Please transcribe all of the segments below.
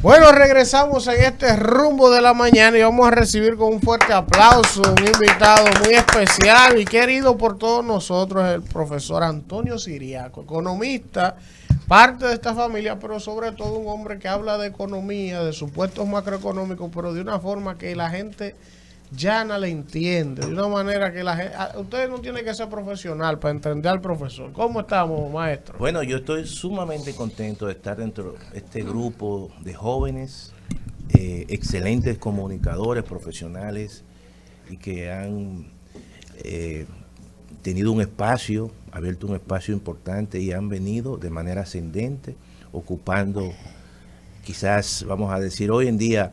Bueno, regresamos en este rumbo de la mañana y vamos a recibir con un fuerte aplauso un invitado muy especial y querido por todos nosotros, el profesor Antonio Siriaco, economista, parte de esta familia, pero sobre todo un hombre que habla de economía, de supuestos macroeconómicos, pero de una forma que la gente llana le entiende, de una manera que la gente... Ustedes no tienen que ser profesional para entender al profesor. ¿Cómo estamos, maestro? Bueno, yo estoy sumamente contento de estar dentro de este grupo de jóvenes, excelentes comunicadores, profesionales, y que han tenido un espacio, abierto un espacio importante y han venido de manera ascendente, ocupando quizás, vamos a decir, hoy en día,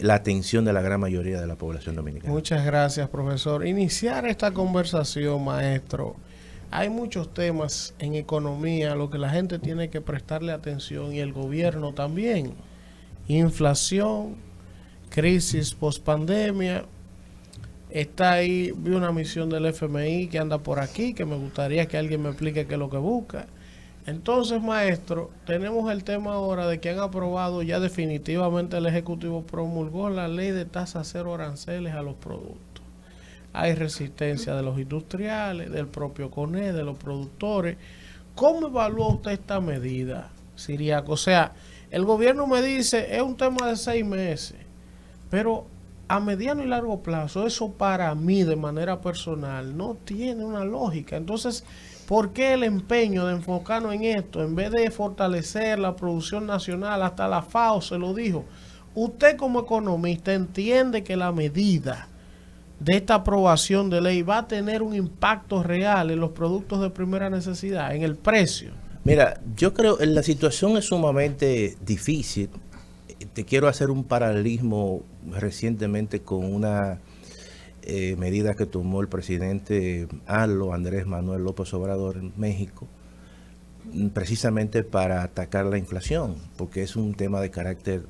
la atención de la gran mayoría de la población dominicana. Muchas gracias, profesor. Iniciar esta conversación, maestro. Hay muchos temas en economía a lo que la gente tiene que prestarle atención y el gobierno también. Inflación, crisis pospandemia. Está ahí, vi una misión del FMI que anda por aquí, que me gustaría que alguien me explique qué es lo que busca. Entonces, maestro, tenemos el tema ahora de que han aprobado ya definitivamente el Ejecutivo promulgó la ley de tasa cero aranceles a los productos. Hay resistencia de los industriales, del propio CONE, de los productores. ¿Cómo evalúa usted esta medida, Siriaco? O sea, el gobierno me dice, es un tema de 6 meses, pero a mediano y largo plazo, eso para mí de manera personal no tiene una lógica. Entonces, ¿por qué el empeño de enfocarnos en esto en vez de fortalecer la producción nacional? Hasta la FAO se lo dijo. Usted como economista entiende que la medida de esta aprobación de ley va a tener un impacto real en los productos de primera necesidad, en el precio. Mira, yo creo que la situación es sumamente difícil. Te quiero hacer un paralelismo recientemente con una medida que tomó el presidente Andrés Manuel López Obrador en México, precisamente para atacar la inflación, porque es un tema de carácter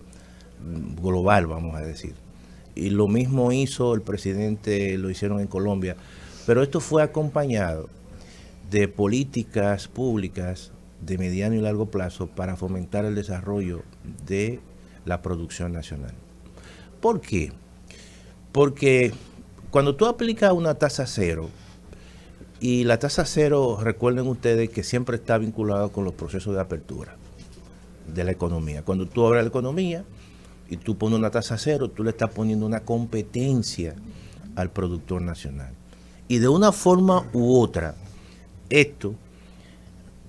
global, vamos a decir. Y lo mismo hizo el presidente, lo hicieron en Colombia, pero esto fue acompañado de políticas públicas de mediano y largo plazo para fomentar el desarrollo de la producción nacional. ¿Por qué? Porque cuando tú aplicas una tasa cero, y la tasa cero, recuerden ustedes que siempre está vinculada con los procesos de apertura de la economía. Cuando tú abres la economía y tú pones una tasa cero, tú le estás poniendo una competencia al productor nacional. Y de una forma u otra, esto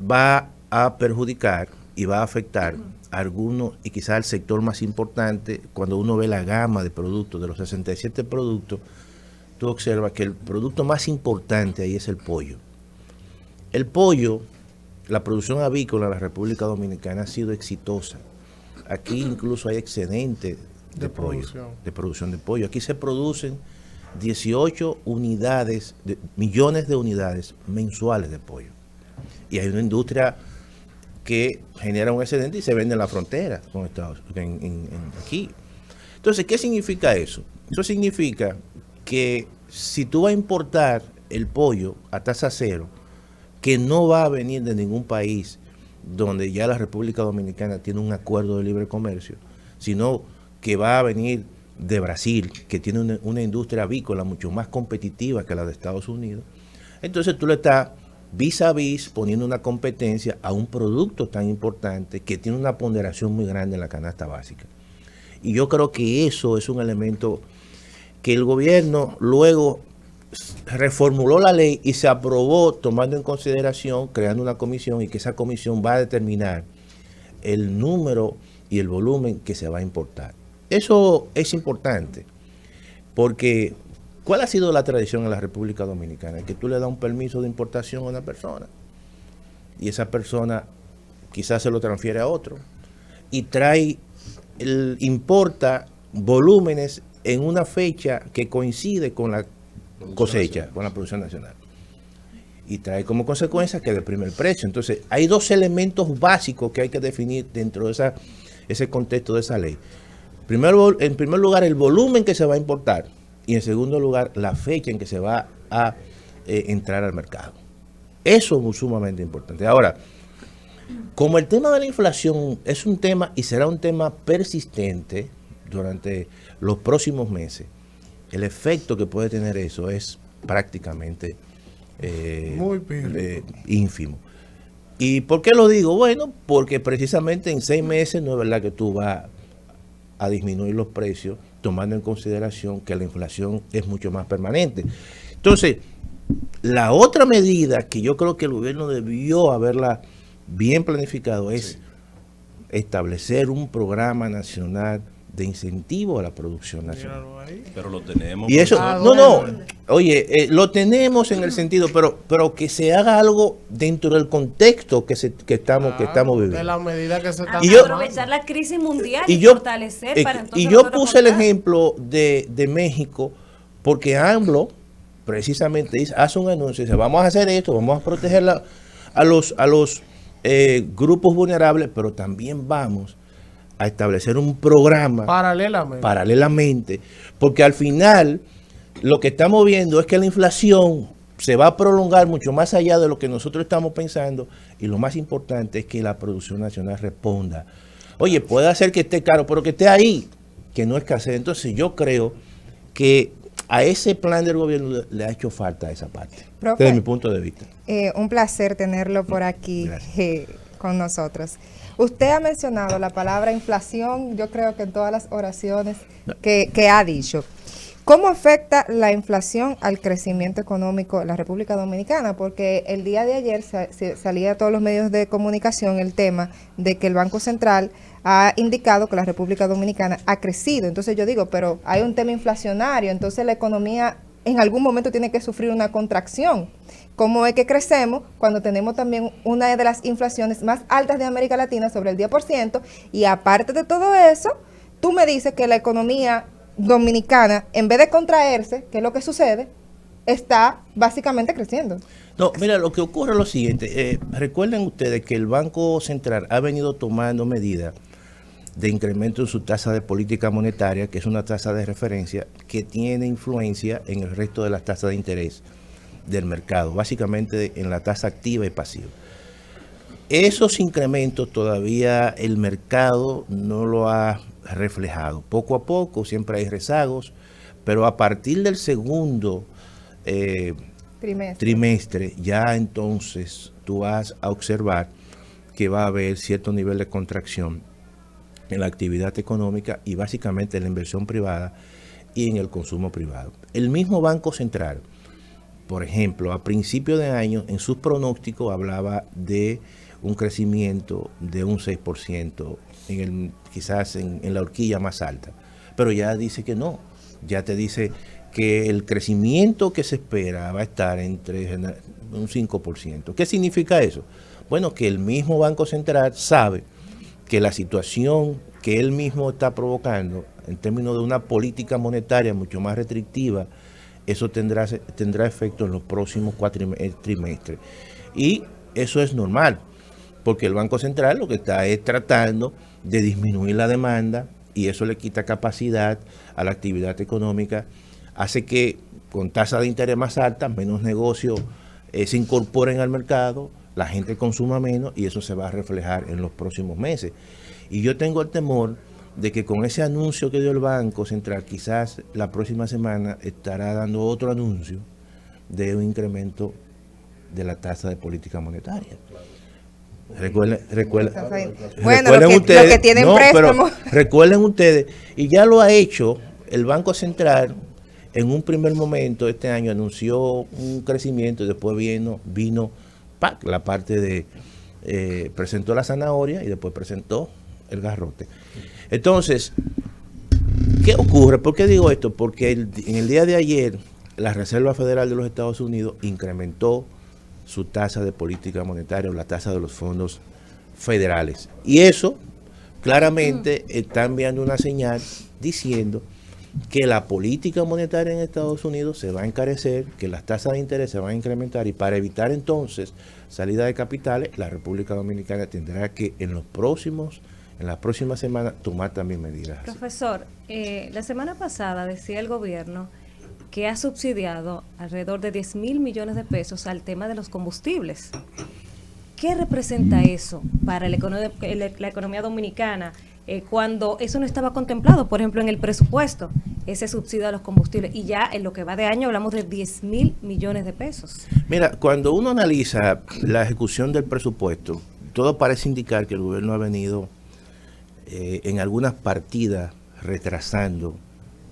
va a perjudicar y va a afectar a algunos, y quizás al sector más importante. Cuando uno ve la gama de productos, de los 67 productos, tú observas que el producto más importante ahí es el pollo. El pollo, la producción avícola en la República Dominicana ha sido exitosa. Aquí incluso hay excedente de producción de pollo. Aquí se producen 18 millones de unidades mensuales de pollo. Y hay una industria que genera un excedente y se vende en la frontera con Estados aquí. Entonces, ¿qué significa eso? Eso significa que si tú vas a importar el pollo a tasa cero, que no va a venir de ningún país donde ya la República Dominicana tiene un acuerdo de libre comercio, sino que va a venir de Brasil, que tiene una industria avícola mucho más competitiva que la de Estados Unidos, entonces tú le estás vis a vis poniendo una competencia a un producto tan importante que tiene una ponderación muy grande en la canasta básica. Y yo creo que eso es un elemento que el gobierno luego reformuló la ley y se aprobó tomando en consideración, creando una comisión, y que esa comisión va a determinar el número y el volumen que se va a importar. Eso es importante porque ¿cuál ha sido la tradición en la República Dominicana? Que tú le das un permiso de importación a una persona y esa persona quizás se lo transfiere a otro y importa volúmenes en una fecha que coincide con la cosecha, con la producción nacional. Y trae como consecuencia que deprime el precio. Entonces, hay dos elementos básicos que hay que definir dentro de ese contexto de esa ley. En primer lugar, el volumen que se va a importar. Y en segundo lugar, la fecha en que se va a entrar al mercado. Eso es sumamente importante. Ahora, como el tema de la inflación es un tema y será un tema persistente durante los próximos meses, el efecto que puede tener eso es prácticamente Muy ínfimo. ¿Y por qué lo digo? Bueno, porque precisamente en 6 meses no es verdad que tú vas a disminuir los precios, tomando en consideración que la inflación es mucho más permanente. Entonces, la otra medida que yo creo que el gobierno debió haberla bien planificado es establecer un programa nacional de incentivo a la producción nacional. Pero lo tenemos. Y eso, oye, lo tenemos en el sentido, pero que se haga algo dentro del contexto que estamos viviendo. De la medida que se está aprovechar la crisis mundial y fortalecer para entonces. Y yo puse el ejemplo de México porque AMLO precisamente hace un anuncio y dice, vamos a hacer esto, vamos a proteger a los grupos vulnerables, pero también vamos a establecer un programa paralelamente, porque al final lo que estamos viendo es que la inflación se va a prolongar mucho más allá de lo que nosotros estamos pensando, y lo más importante es que la producción nacional responda. Oye, puede ser que esté caro, pero que esté ahí, que no escasee. Entonces yo creo que a ese plan del gobierno le ha hecho falta esa parte, profe, desde mi punto de vista. Un placer tenerlo por aquí con nosotros. Usted ha mencionado la palabra inflación, yo creo que en todas las oraciones que ha dicho. ¿Cómo afecta la inflación al crecimiento económico de la República Dominicana? Porque el día de ayer salía a todos los medios de comunicación el tema de que el Banco Central ha indicado que la República Dominicana ha crecido. Entonces yo digo, pero hay un tema inflacionario, entonces la economía en algún momento tiene que sufrir una contracción. ¿Cómo es que crecemos cuando tenemos también una de las inflaciones más altas de América Latina, sobre el 10%? Y aparte de todo eso, tú me dices que la economía dominicana, en vez de contraerse, que es lo que sucede, está básicamente creciendo. No, mira, lo que ocurre es lo siguiente. Recuerden ustedes que el Banco Central ha venido tomando medidas de incremento en su tasa de política monetaria, que es una tasa de referencia que tiene influencia en el resto de las tasas de interés del mercado, básicamente en la tasa activa y pasiva. Esos incrementos todavía el mercado no lo ha reflejado. Poco a poco, siempre hay rezagos, pero a partir del segundo trimestre, ya entonces tú vas a observar que va a haber cierto nivel de contracción en la actividad económica y básicamente en la inversión privada y en el consumo privado. El mismo Banco Central, por ejemplo, a principio de año, en sus pronósticos hablaba de un crecimiento de un 6%, quizás en la horquilla más alta, pero ya dice que no, ya te dice que el crecimiento que se espera va a estar entre un 5%. ¿Qué significa eso? Bueno, que el mismo Banco Central sabe que la situación que él mismo está provocando en términos de una política monetaria mucho más restrictiva, eso tendrá efecto en los próximos trimestres. Y eso es normal, porque el Banco Central lo que está es tratando de disminuir la demanda y eso le quita capacidad a la actividad económica, hace que con tasas de interés más altas, menos negocios se incorporen al mercado, la gente consuma menos y eso se va a reflejar en los próximos meses. Y yo tengo el temor de que con ese anuncio que dio el Banco Central, quizás la próxima semana estará dando otro anuncio de un incremento de la tasa de política monetaria. Recuerden ustedes, lo que tienen préstamo. Recuerden ustedes, y ya lo ha hecho el Banco Central. En un primer momento este año anunció un crecimiento y después vino la parte de presentó la zanahoria y después presentó el garrote. Entonces, ¿qué ocurre? ¿Por qué digo esto? Porque en el día de ayer la Reserva Federal de los Estados Unidos incrementó su tasa de política monetaria o la tasa de los fondos federales. Y eso claramente está enviando una señal diciendo que la política monetaria en Estados Unidos se va a encarecer, que las tasas de interés se van a incrementar y para evitar entonces salida de capitales, la República Dominicana tendrá que en las próximas semanas tomar también medidas. Profesor, la semana pasada decía el gobierno que ha subsidiado alrededor de 10,000 millones de pesos al tema de los combustibles, ¿Qué representa eso para la economía dominicana cuando eso no estaba contemplado, por ejemplo, en el presupuesto, ese subsidio a los combustibles? Y ya en lo que va de año hablamos de 10.000 millones de pesos. Mira, cuando uno analiza la ejecución del presupuesto, todo parece indicar que el gobierno ha venido en algunas partidas retrasando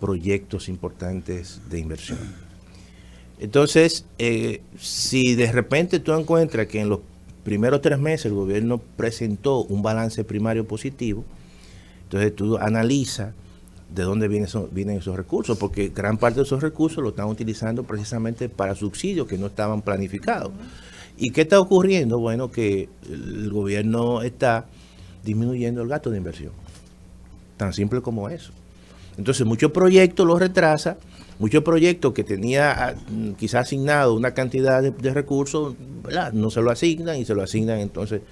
proyectos importantes de inversión. Entonces, si de repente tú encuentras que en los primeros 3 meses el gobierno presentó un balance primario positivo, entonces tú analizas de dónde vienen esos recursos, porque gran parte de esos recursos lo están utilizando precisamente para subsidios que no estaban planificados. ¿Y qué está ocurriendo? Bueno, que el gobierno está disminuyendo el gasto de inversión. Tan simple como eso. Entonces, muchos proyectos los retrasa, muchos proyectos que tenía quizás asignado una cantidad de recursos, ¿verdad?, no se lo asignan y se lo asignan entonces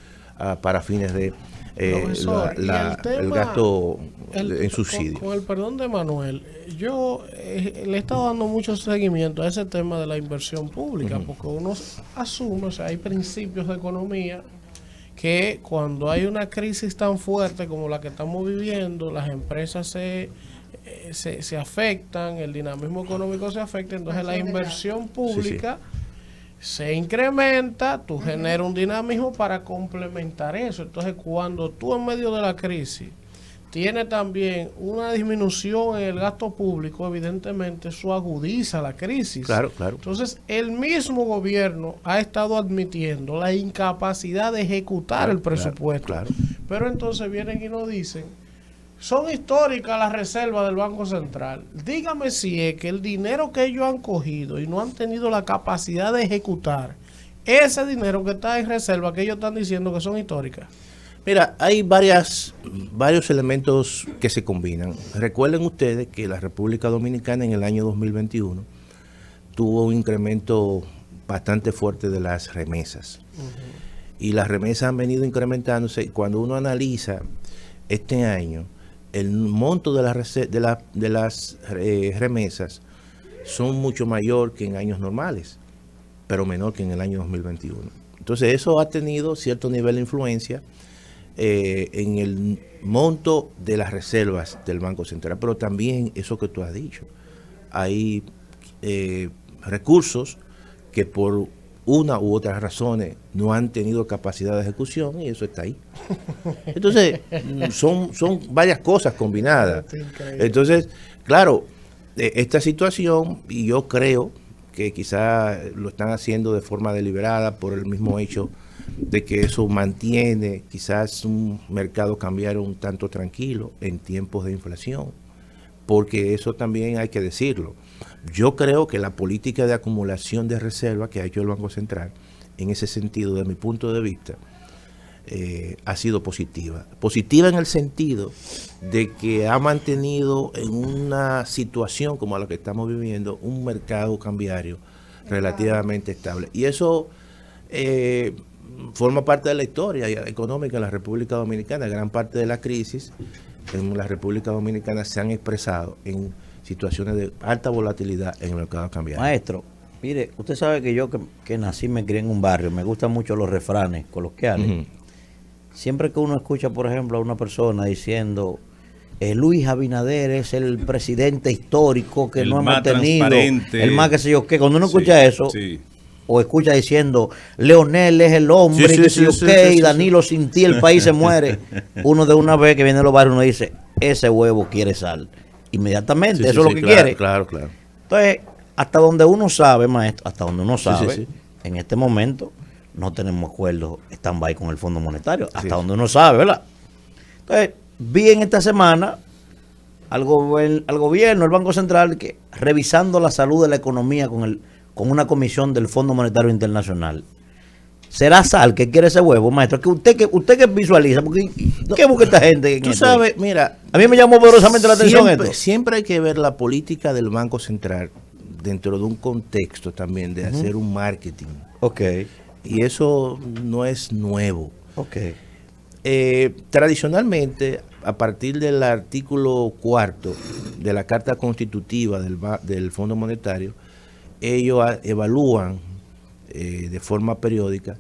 para fines de el gasto en subsidio. Con el perdón de Manuel, yo le he estado dando mucho seguimiento a ese tema de la inversión pública, porque uno asume, o sea, hay principios de economía que cuando hay una crisis tan fuerte como la que estamos viviendo, las empresas se afectan, el dinamismo económico se afecta, entonces la inversión pública se incrementa, tú generas un dinamismo para complementar eso. Entonces, cuando tú en medio de la crisis tienes también una disminución en el gasto público, evidentemente eso agudiza la crisis. Claro, claro. Entonces, el mismo gobierno ha estado admitiendo la incapacidad de ejecutar el presupuesto. Claro. Pero entonces vienen y nos dicen, son históricas las reservas del Banco Central. Dígame si es que el dinero que ellos han cogido y no han tenido la capacidad de ejecutar, ese dinero que está en reserva, que ellos están diciendo que son históricas. Mira, hay varios elementos que se combinan. Recuerden ustedes que la República Dominicana en el año 2021 tuvo un incremento bastante fuerte de las remesas. Y las remesas han venido incrementándose. Cuando uno analiza este año, el monto de las remesas son mucho mayor que en años normales, pero menor que en el año 2021. Entonces eso ha tenido cierto nivel de influencia en el monto de las reservas del Banco Central, pero también eso que tú has dicho, hay recursos que por una u otras razones no han tenido capacidad de ejecución y eso está ahí. Entonces, son varias cosas combinadas. Entonces, claro, esta situación, y yo creo que quizá lo están haciendo de forma deliberada por el mismo hecho de que eso mantiene quizás un mercado cambiario un tanto tranquilo en tiempos de inflación, porque eso también hay que decirlo. Yo creo que la política de acumulación de reserva que ha hecho el Banco Central, en ese sentido, de mi punto de vista, ha sido positiva. Positiva en el sentido de que ha mantenido en una situación como la que estamos viviendo un mercado cambiario relativamente estable. Y eso forma parte de la historia económica de la República Dominicana. Gran parte de la crisis en la República Dominicana se han expresado en situaciones de alta volatilidad en el mercado cambiario. Maestro, mire, usted sabe que yo que nací, me crié en un barrio, me gustan mucho los refranes coloquiales. Siempre que uno escucha, por ejemplo, a una persona diciendo Luis Abinader es el presidente histórico que no hemos tenido, el más que sé yo qué, cuando uno escucha eso, o escucha diciendo Leonel es el hombre, y Danilo sin ti el país se muere, uno de una vez que viene a los barrios uno dice, ese huevo quiere sal. Inmediatamente, eso es lo que quiere. Claro. Entonces, hasta donde uno sabe, maestro, hasta donde uno sabe, en este momento no tenemos acuerdo stand-by con el Fondo Monetario, hasta donde uno sabe, ¿verdad? Entonces, vi en esta semana al gobierno, el Banco Central, que revisando la salud de la economía con una comisión del Fondo Monetario Internacional. ¿Será sal que quiere ese huevo, maestro? ¿Usted que visualiza? Porque, ¿qué busca esta gente? Tú sabes, mira, a mí me llamó poderosamente la atención esto. Siempre hay que ver la política del Banco Central dentro de un contexto también de hacer un marketing. Ok. Y eso no es nuevo. Ok. Tradicionalmente, a partir del artículo 4 de la Carta Constitutiva del Fondo Monetario, ellos evalúan de forma periódica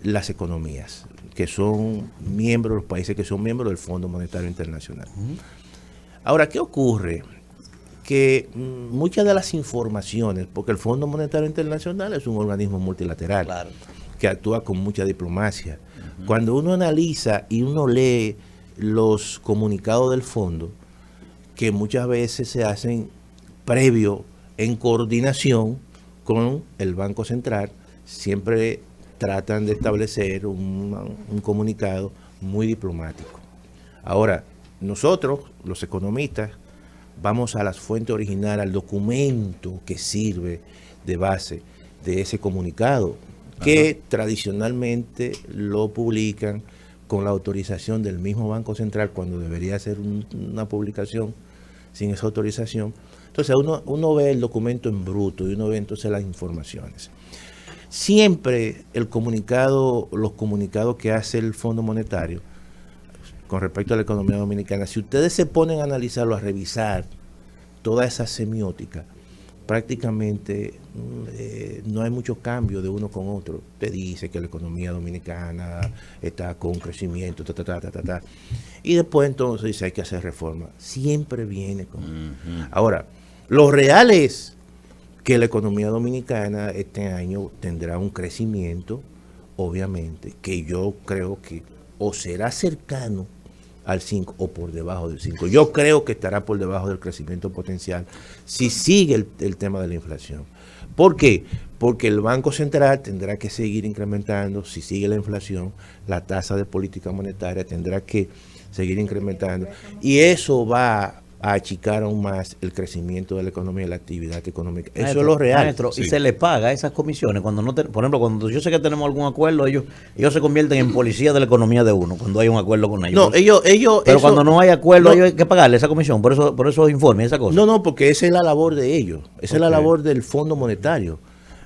las economías que son miembros, los países que son miembros del Fondo Monetario Internacional. Ahora, ¿qué ocurre? Que muchas de las informaciones, porque el Fondo Monetario Internacional es un organismo multilateral, claro, que actúa con mucha diplomacia. Cuando uno analiza y uno lee los comunicados del fondo, que muchas veces se hacen previo en coordinación con el Banco Central, siempre tratan de establecer un comunicado muy diplomático. Ahora, nosotros, los economistas, vamos a las fuentes originales, al documento que sirve de base de ese comunicado, que tradicionalmente lo publican con la autorización del mismo Banco Central, cuando debería ser una publicación sin esa autorización. Entonces uno ve el documento en bruto y uno ve entonces las informaciones. Siempre los comunicados que hace el Fondo Monetario con respecto a la economía dominicana, si ustedes se ponen a analizarlo, a revisar toda esa semiótica, prácticamente no hay mucho cambio de uno con otro. Te dice que la economía dominicana está con crecimiento, y después entonces dice hay que hacer reforma. Siempre viene con... Ahora, lo real es que la economía dominicana este año tendrá un crecimiento, obviamente, que yo creo que o será cercano al 5 o por debajo del 5. Yo creo que estará por debajo del crecimiento potencial si sigue el tema de la inflación. ¿Por qué? Porque el Banco Central tendrá que seguir incrementando, si sigue la inflación, la tasa de política monetaria tendrá que seguir incrementando, y eso va a achicar aún más el crecimiento de la economía y la actividad económica. Eso Maestro, es lo real. Maestro, y se le paga a esas comisiones cuando no por ejemplo, cuando yo sé que tenemos algún acuerdo, ellos se convierten en policía de la economía de uno cuando hay un acuerdo con ellos. No, ellos pero eso, cuando no hay acuerdo, no, ellos hay que pagarle esa comisión, por esos informes, esa cosa. No, porque esa es la labor de ellos. Esa es la labor del Fondo Monetario.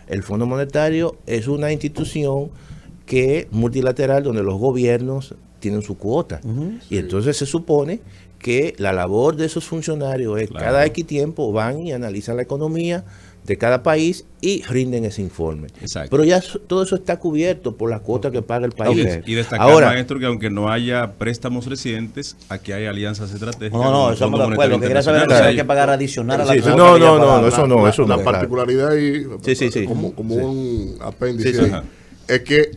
El Fondo Monetario es una institución que multilateral donde los gobiernos tienen su cuota. Y entonces se supone que la labor de esos funcionarios es cada X tiempo van y analizan la economía de cada país y rinden ese informe. Exacto. Pero ya todo eso está cubierto por la cuota que paga el país. Y destacar, ahora, maestro, que aunque no haya préstamos recientes, aquí hay alianzas estratégicas. No, eso estamos de acuerdo. Que quería saber que hay que pagar adicional a la cuota. Eso la particularidad y como un apéndice es que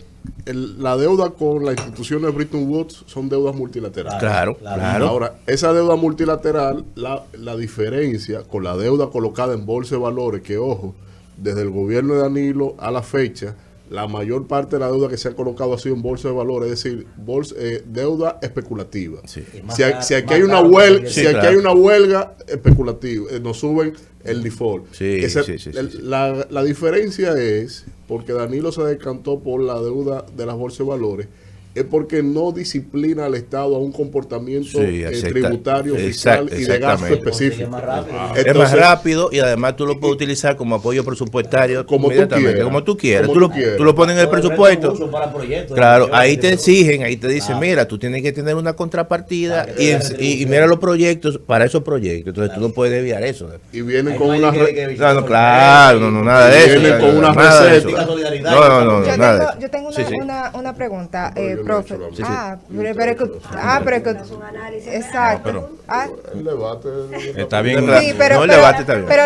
la deuda con las instituciones de Bretton Woods son deudas multilaterales. Claro. Ahora, esa deuda multilateral, la diferencia con la deuda colocada en bolsa de valores, que ojo, desde el gobierno de Danilo a la fecha, la mayor parte de la deuda que se ha colocado ha sido en bolsa de valores, es decir, deuda especulativa. Sí. Si aquí hay una huelga especulativa, nos suben el default. La diferencia es, porque Danilo se decantó por la deuda de las bolsas de valores, es porque no disciplina al Estado a un comportamiento tributario, fiscal y de gasto específico. Es más rápido y además tú lo puedes utilizar como apoyo presupuestario como tú quieras. Tú lo pones en el presupuesto. Claro, ahí te exigen, ahí te dicen, mira, tú tienes que tener una contrapartida y mira los proyectos para esos proyectos. Entonces tú no puedes desviar eso. Y vienen con una... nada de eso. Vienen con una receta. Yo tengo una pregunta. Profe. Pero es que exacto. El debate está bien. Sí, pero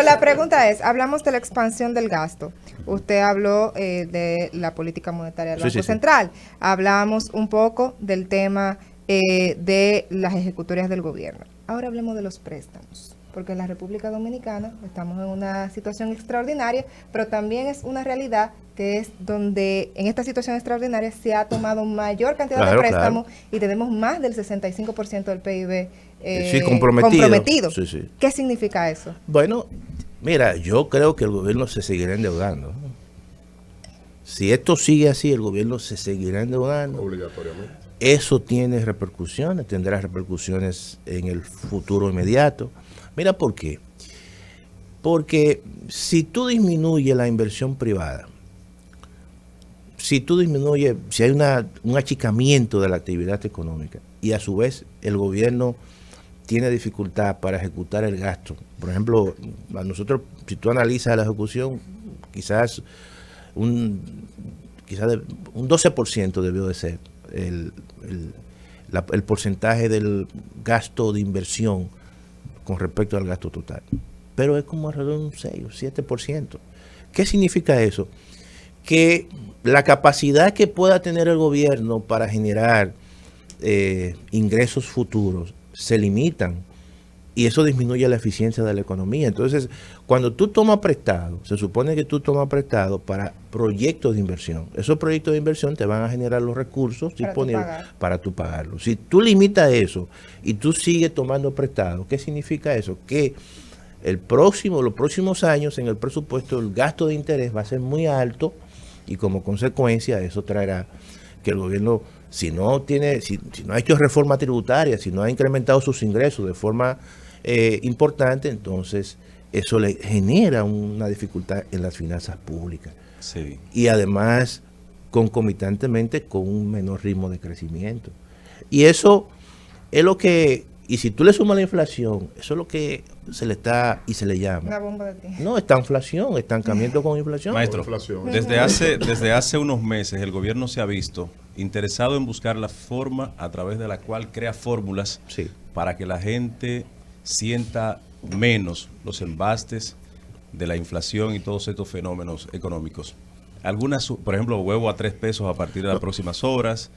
la pregunta es, hablamos de la expansión del gasto. Usted habló de la política monetaria del Banco Central. Hablamos un poco del tema de las ejecutorias del gobierno. Ahora hablemos de los préstamos. Porque en la República Dominicana estamos en una situación extraordinaria, pero también es una realidad que es donde en esta situación extraordinaria se ha tomado mayor cantidad de préstamos y tenemos más del 65% del PIB comprometido. ¿Qué significa eso? Bueno, mira, yo creo que el gobierno se seguirá endeudando. Si esto sigue así, el gobierno se seguirá endeudando. Obligatoriamente. Eso tiene repercusiones, tendrá repercusiones en el futuro inmediato. Mira por qué. Porque si tú disminuyes la inversión privada, si hay un achicamiento de la actividad económica y a su vez el gobierno tiene dificultad para ejecutar el gasto, por ejemplo, a nosotros, si tú analizas la ejecución, quizás quizás un 12% debió de ser el porcentaje del gasto de inversión con respecto al gasto total. Pero es como alrededor de un 6 o 7%. ¿Qué significa eso? Que la capacidad que pueda tener el gobierno para generar ingresos futuros se limitan y eso disminuye la eficiencia de la economía. Entonces, cuando tú tomas prestado, se supone que tú tomas prestado para proyectos de inversión. Esos proyectos de inversión te van a generar los recursos disponibles para tú pagarlos. Si tú limitas eso y tú sigues tomando prestado, ¿qué significa eso? Que los próximos años en el presupuesto el gasto de interés va a ser muy alto y como consecuencia eso traerá que el gobierno, si no ha hecho reforma tributaria, si no ha incrementado sus ingresos de forma importante, entonces eso le genera una dificultad en las finanzas públicas. Sí. Y además concomitantemente con un menor ritmo de crecimiento. Y eso es lo que, y si tú le sumas la inflación, eso es lo que se le llama. Una bomba de tiempo. No, inflación, estancamiento con inflación. Maestro, Inflación. desde hace unos meses el gobierno se ha visto interesado en buscar la forma a través de la cual crea fórmulas Sí. para que la gente sienta menos los embastes de la inflación y todos estos fenómenos económicos. Algunas, por ejemplo, huevo a 3 pesos a partir de las próximas horas,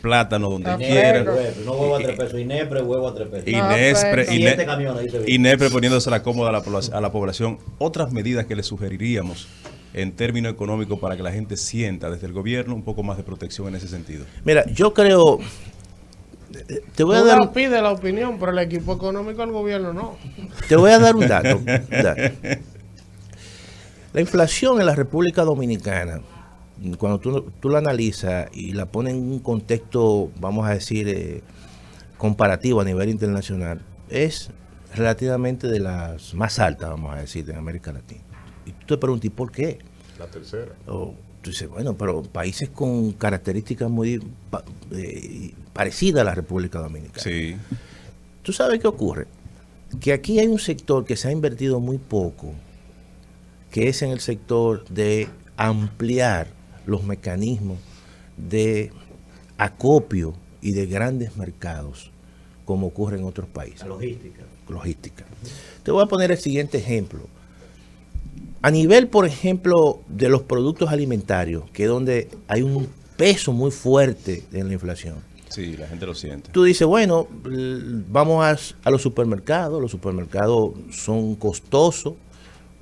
plátano donde quieran. No huevo a 3 pesos, Inepre, huevo a 3 pesos. Inespre, 7 camiones, dice Víctor. Inepre poniéndose la cómoda a la población. Otras medidas que le sugeriríamos en términos económicos para que la gente sienta desde el gobierno un poco más de protección en ese sentido. Mira, yo creo, te voy a Tú dar, pide la opinión, pero el equipo económico del gobierno no. te voy a dar un dato. La inflación en la República Dominicana, cuando tú la analizas y la pones en un contexto, vamos a decir, comparativo a nivel internacional, es relativamente de las más altas, vamos a decir, en América Latina. Y tú te preguntas, ¿y por qué? La tercera. Tú dices, bueno, pero países con características muy parecidas a la República Dominicana. Sí. ¿Tú sabes qué ocurre? Que aquí hay un sector que se ha invertido muy poco, que es en el sector de ampliar los mecanismos de acopio y de grandes mercados, como ocurre en otros países. Logística. Te voy a poner el siguiente ejemplo. A nivel, por ejemplo, de los productos alimentarios, que es donde hay un peso muy fuerte en la inflación. Sí, la gente lo siente. Tú dices, bueno, vamos a los supermercados son costosos,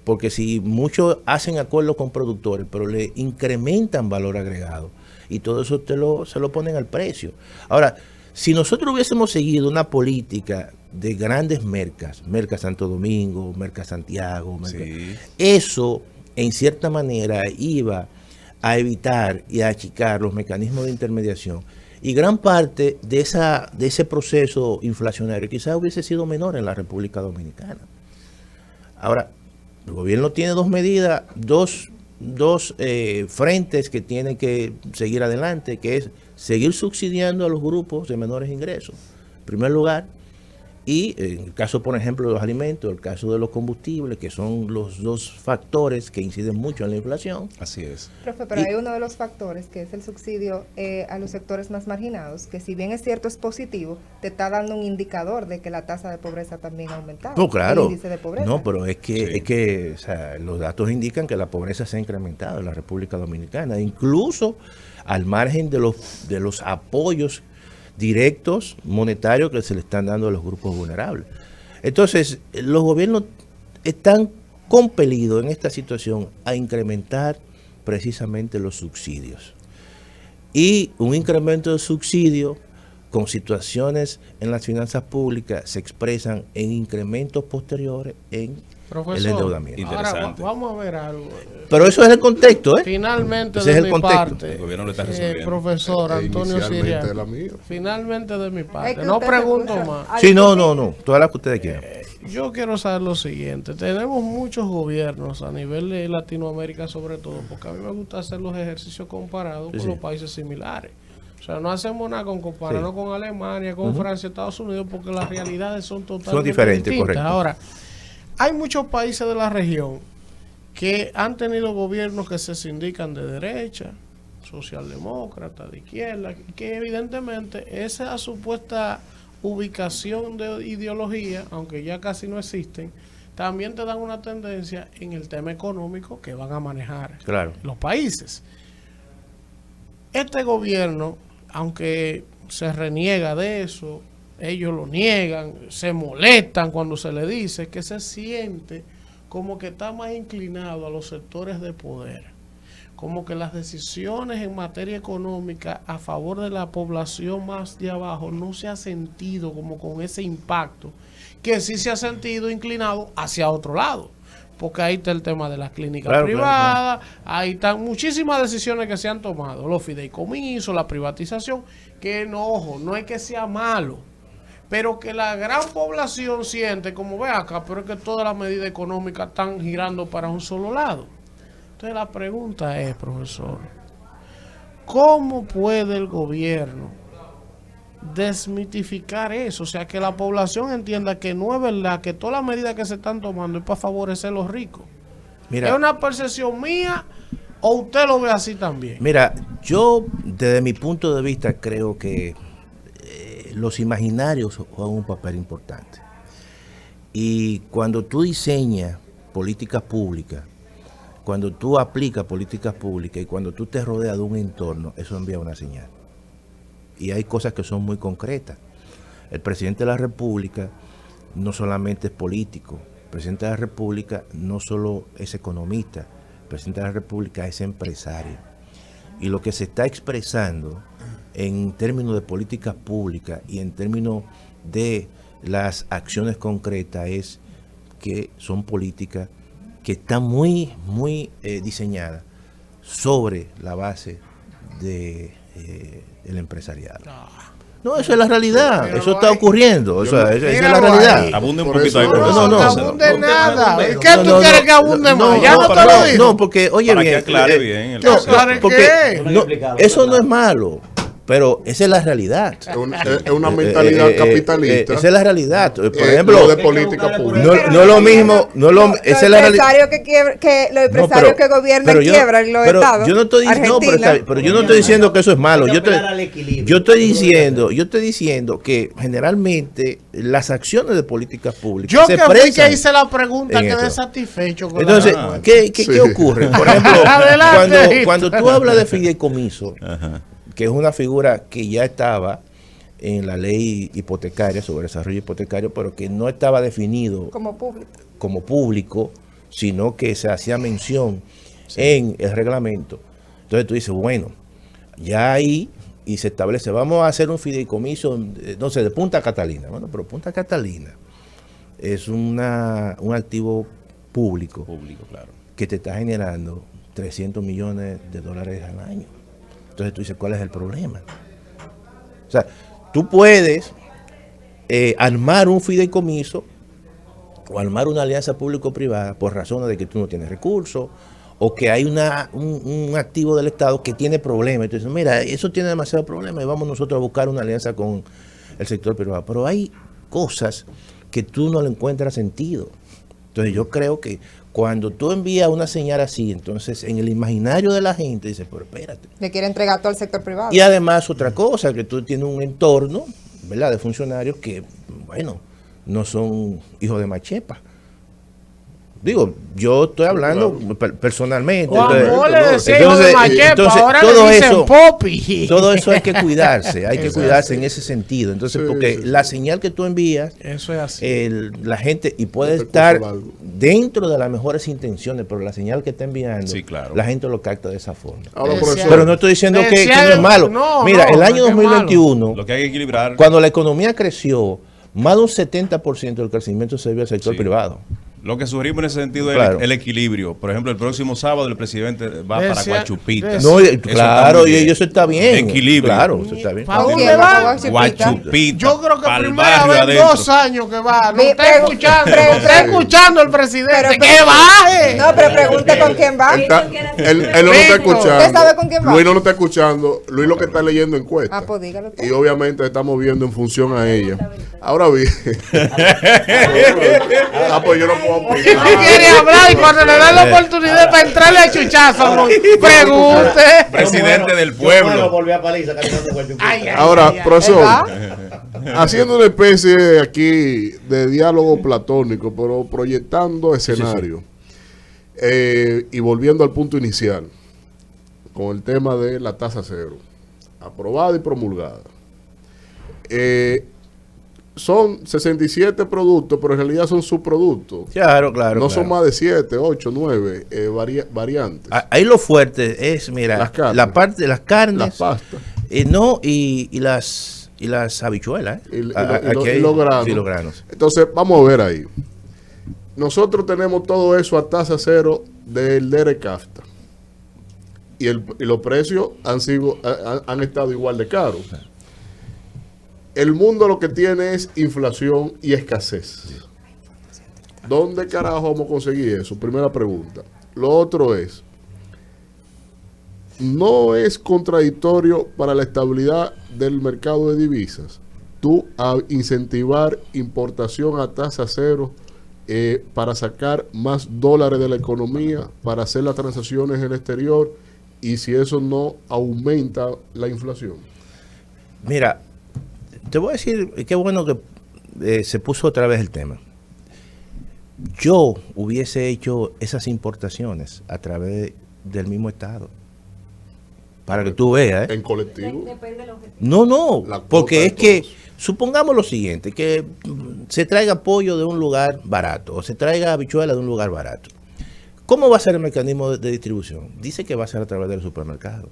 porque si muchos hacen acuerdos con productores, pero le incrementan valor agregado, y todo eso se lo ponen al precio. Ahora, si nosotros hubiésemos seguido una política de grandes mercas Santo Domingo, Merca Santiago, Sí. eso en cierta manera iba a evitar y a achicar los mecanismos de intermediación. Y gran parte de ese proceso inflacionario quizás hubiese sido menor en la República Dominicana. Ahora, el gobierno tiene dos medidas, dos frentes que tienen que seguir adelante, que es seguir subsidiando a los grupos de menores ingresos, en primer lugar, y en el caso, por ejemplo, de los alimentos, el caso de los combustibles, que son los dos factores que inciden mucho en la inflación. Así es. Profe, pero hay uno de los factores que es el subsidio a los sectores más marginados, que si bien es cierto es positivo, te está dando un indicador de que la tasa de pobreza también ha aumentado. No, claro. El índice de pobreza. No, pero es Sí. que o sea, los datos indican que la pobreza se ha incrementado en la República Dominicana, incluso al margen de los apoyos directos monetarios que se le están dando a los grupos vulnerables. Entonces, los gobiernos están compelidos en esta situación a incrementar precisamente los subsidios. Y un incremento de subsidios con situaciones en las finanzas públicas se expresan en incrementos posteriores en Profesor, el endeudamiento. ahora Interesante. vamos a ver algo. Pero eso es el contexto, ¿eh? Finalmente Ese es de el mi contexto. parte, El gobierno lo está resolviendo. profesor Antonio Inicialmente Siria, la mía. finalmente de mi Es parte, que no usted se pregunto puso más. a Sí, no, discutir. todas las que ustedes quieran. Yo quiero saber lo siguiente, tenemos muchos gobiernos a nivel de Latinoamérica sobre todo, porque a mí me gusta hacer los ejercicios comparados con Sí. los países similares. O sea, no hacemos nada con compararnos con Alemania, con Francia, Estados Unidos, porque las realidades son totalmente diferentes, distintas. correcto. Ahora, hay muchos países de la región que han tenido gobiernos que se sindican de derecha, socialdemócrata, de izquierda, que evidentemente esa supuesta ubicación de ideología, aunque ya casi no existen, también te dan una tendencia en el tema económico que van a manejar los países. Este gobierno, aunque se reniega de eso, ellos lo niegan, se molestan cuando se le dice que se siente como que está más inclinado a los sectores de poder, como que las decisiones en materia económica a favor de la población más de abajo no se ha sentido como con ese impacto, que sí se ha sentido inclinado hacia otro lado, porque ahí está el tema de las clínicas privadas, ahí están muchísimas decisiones que se han tomado, los fideicomisos, la privatización, que no, ojo, no es que sea malo, pero que la gran población siente como, ve acá, pero es que todas las medidas económicas están girando para un solo lado. Entonces la pregunta es, profesor, ¿cómo puede el gobierno desmitificar eso? O sea, que la población entienda que no es verdad, que todas las medidas que se están tomando es para favorecer a los ricos. Mira, ¿es una percepción mía o usted lo ve así también? Mira, yo desde mi punto de vista creo que los imaginarios juegan un papel importante. Y cuando tú diseñas políticas públicas, cuando tú aplicas políticas públicas y cuando tú te rodeas de un entorno, eso envía una señal. Y hay cosas que son muy concretas. El presidente de la República no solamente es político, el presidente de la República no solo es economista, el presidente de la República es empresario. Y lo que se está expresando en términos de políticas públicas y en términos de las acciones concretas es que son políticas que están muy diseñadas sobre la base de el empresariado. No, eso es la realidad, pero eso está ocurriendo, esa es la realidad. Abunde un poquito ahí, no abunde nada. ¿Qué tú quieres que abunde más? Ya no te lo digo. No, porque, oye bien. Para que aclare bien. Eso no es malo. Pero esa es la realidad. Es una mentalidad capitalista. Esa es la realidad. Por ejemplo, de política pública. No es lo mismo. Esa es la realidad. Los empresarios que gobiernan quiebran los estados. Yo no estoy diciendo, pero yo no estoy diciendo que eso es malo. Yo estoy diciendo que generalmente las acciones de políticas públicas yo que fui que hice la pregunta quedé satisfecho con entonces, ¿qué ocurre? Por ejemplo, cuando tú hablas de fideicomiso, que es una figura que ya estaba en la ley hipotecaria, sobre desarrollo hipotecario, pero que no estaba definido como público, sino que se hacía mención en el reglamento. Entonces tú dices, bueno, ya ahí y se establece, vamos a hacer un fideicomiso, no sé, de Punta Catalina. Bueno, pero Punta Catalina es un activo público, claro, que te está generando $300 millones al año. Entonces tú dices, ¿cuál es el problema? O sea, tú puedes armar un fideicomiso o armar una alianza público-privada por razones de que tú no tienes recursos o que hay un activo del Estado que tiene problemas. Entonces, mira, eso tiene demasiado problema y vamos nosotros a buscar una alianza con el sector privado. Pero hay cosas que tú no le encuentras sentido. Entonces yo creo que cuando tú envías una señal así, entonces en el imaginario de la gente dice, pero espérate. Le quiere entregar todo al sector privado. Y además otra cosa, que tú tienes un entorno, ¿verdad?, de funcionarios que, bueno, no son hijos de machepa. Digo, yo estoy hablando personalmente. Entonces, ahora todo le dicen eso, Popi. todo eso hay que cuidarse, en ese sentido. Entonces, porque la señal que tú envías, eso es así. La gente, y puede estar dentro de las mejores intenciones, pero la señal que está enviando, la gente lo capta de esa forma. Pero no estoy diciendo que no es malo. Mira, el año 2021, lo que hay que equilibrar, cuando la economía creció, más de un 70% del crecimiento se dio al sector privado. Lo que sugerimos en ese sentido es el equilibrio. Por ejemplo, el próximo sábado el presidente va para Guachupita. No, claro, y eso está bien. Equilibrio. Claro, eso está bien. ¿Para dónde va? Guachupita. Yo creo que primera vez 2 años que va. No está escuchando el presidente. ¡Que baje! No, pero pregunte con quién va. Él no lo está escuchando. ¿Usted sabe con quién va? Luis no lo está escuchando. Luis lo que está leyendo encuestas. Pues dígalo. Y obviamente estamos viendo en función a ella. Ahora bien. Pues yo no Porque no quiere hablar y cuando le dan la oportunidad para entrarle a chuchazo, pregunte. Presidente del pueblo. Ahora, profesor, haciendo una especie aquí de diálogo platónico, pero proyectando escenario. Y volviendo al punto inicial, con el tema de la tasa cero, aprobada y promulgada. Son 67 productos, pero en realidad son subproductos. Claro. No son más de 7, 8, 9 variantes. Ahí lo fuerte es, mira, Las carnes. la parte de las carnes, Las pastas. y las habichuelas. Y los granos. Sí, los granos. Entonces, vamos a ver ahí. Nosotros tenemos todo eso a tasa cero del DERECAFTA. Y los precios han estado igual de caros. El mundo lo que tiene es inflación y escasez. ¿Dónde carajo vamos a conseguir eso? Primera pregunta. Lo otro es, ¿no es contradictorio para la estabilidad del mercado de divisas tú a incentivar importación a tasa cero para sacar más dólares de la economía, para hacer las transacciones en el exterior, y si eso no aumenta la inflación? Mira, te voy a decir, qué bueno que se puso otra vez el tema. Yo hubiese hecho esas importaciones a través del mismo Estado. Para que tú veas, En colectivo. Depende del objetivo. No, La cuota porque de es que, todos. supongamos lo siguiente, que se traiga pollo de un lugar barato, o se traiga habichuela de un lugar barato. ¿Cómo va a ser el mecanismo de distribución? Dice que va a ser a través del supermercado.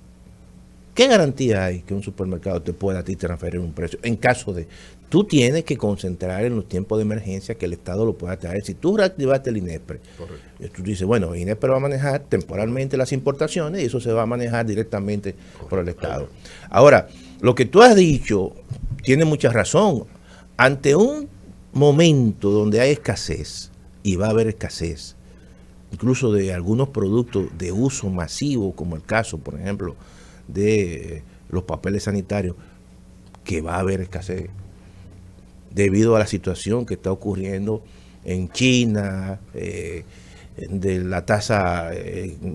¿Qué garantía hay que un supermercado te pueda a ti transferir un precio? En caso de, tú tienes que concentrar en los tiempos de emergencia que el Estado lo pueda traer. Si tú reactivaste el INESPRE, tú dices, bueno, el INESPRE va a manejar temporalmente las importaciones y eso se va a manejar directamente por el Estado. Ahora, lo que tú has dicho tiene mucha razón. Ante un momento donde hay escasez, y va a haber escasez, incluso de algunos productos de uso masivo, como el caso, por ejemplo, de los papeles sanitarios, que va a haber escasez debido a la situación que está ocurriendo en China, de la tasa,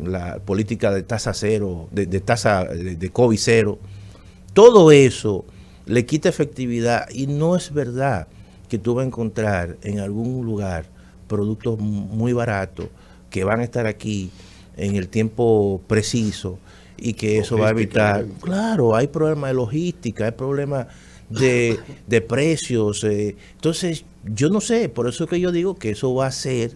la política de tasa cero, de COVID cero. Todo eso le quita efectividad, y no es verdad que tú vas a encontrar en algún lugar productos muy baratos que van a estar aquí en el tiempo preciso, y que eso va a evitar. Claro, hay problemas de logística, hay problemas de precios. Entonces, yo no sé, por eso es que yo digo que eso va a ser,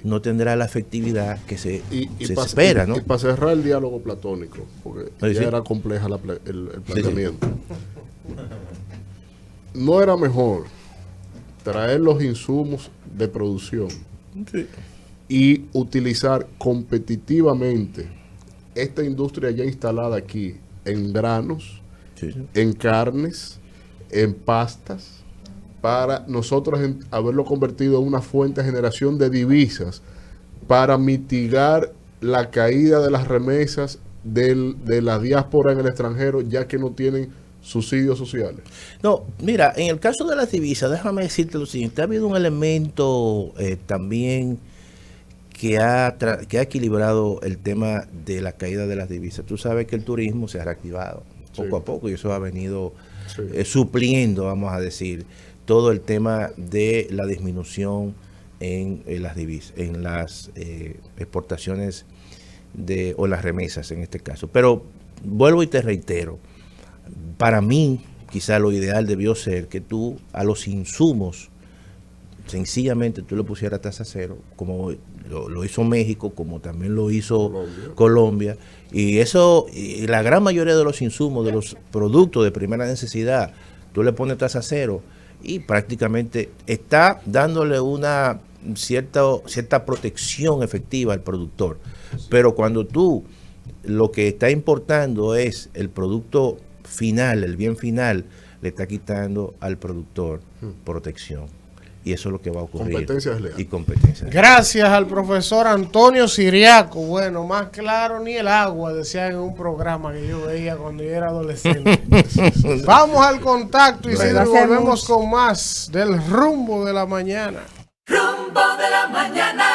no tendrá la efectividad que se espera, ¿no? Y para cerrar el diálogo platónico, porque ya era compleja el planteamiento. ¿No era mejor traer los insumos de producción y utilizar competitivamente esta industria ya instalada aquí en granos, en carnes, en pastas, para nosotros haberlo convertido en una fuente de generación de divisas para mitigar la caída de las remesas de la diáspora en el extranjero, ya que no tienen subsidios sociales? No, mira, en el caso de las divisas, déjame decirte lo siguiente: ha habido un elemento también que ha equilibrado el tema de la caída de las divisas. Tú sabes que el turismo se ha reactivado poco a poco, y eso ha venido supliendo, vamos a decir, todo el tema de la disminución en las divisas, en las exportaciones o las remesas en este caso. Pero vuelvo y te reitero, para mí quizá lo ideal debió ser que tú a los insumos sencillamente tú le pusieras tasa cero, como lo hizo México, como también lo hizo Colombia, y eso, y la gran mayoría de los insumos, de los productos de primera necesidad, tú le pones tasa cero y prácticamente está dándole una cierta protección efectiva al productor. Pero cuando tú lo que está importando es el producto final, el bien final, le está quitando al productor protección. Y eso es lo que va a ocurrir. Competencia desleal. Y competencia. Gracias al profesor Antonio Siriaco. Bueno, más claro ni el agua, decían en un programa que yo veía cuando yo era adolescente. Vamos al contacto, y si volvemos con más del rumbo de la mañana. Rumbo de la mañana.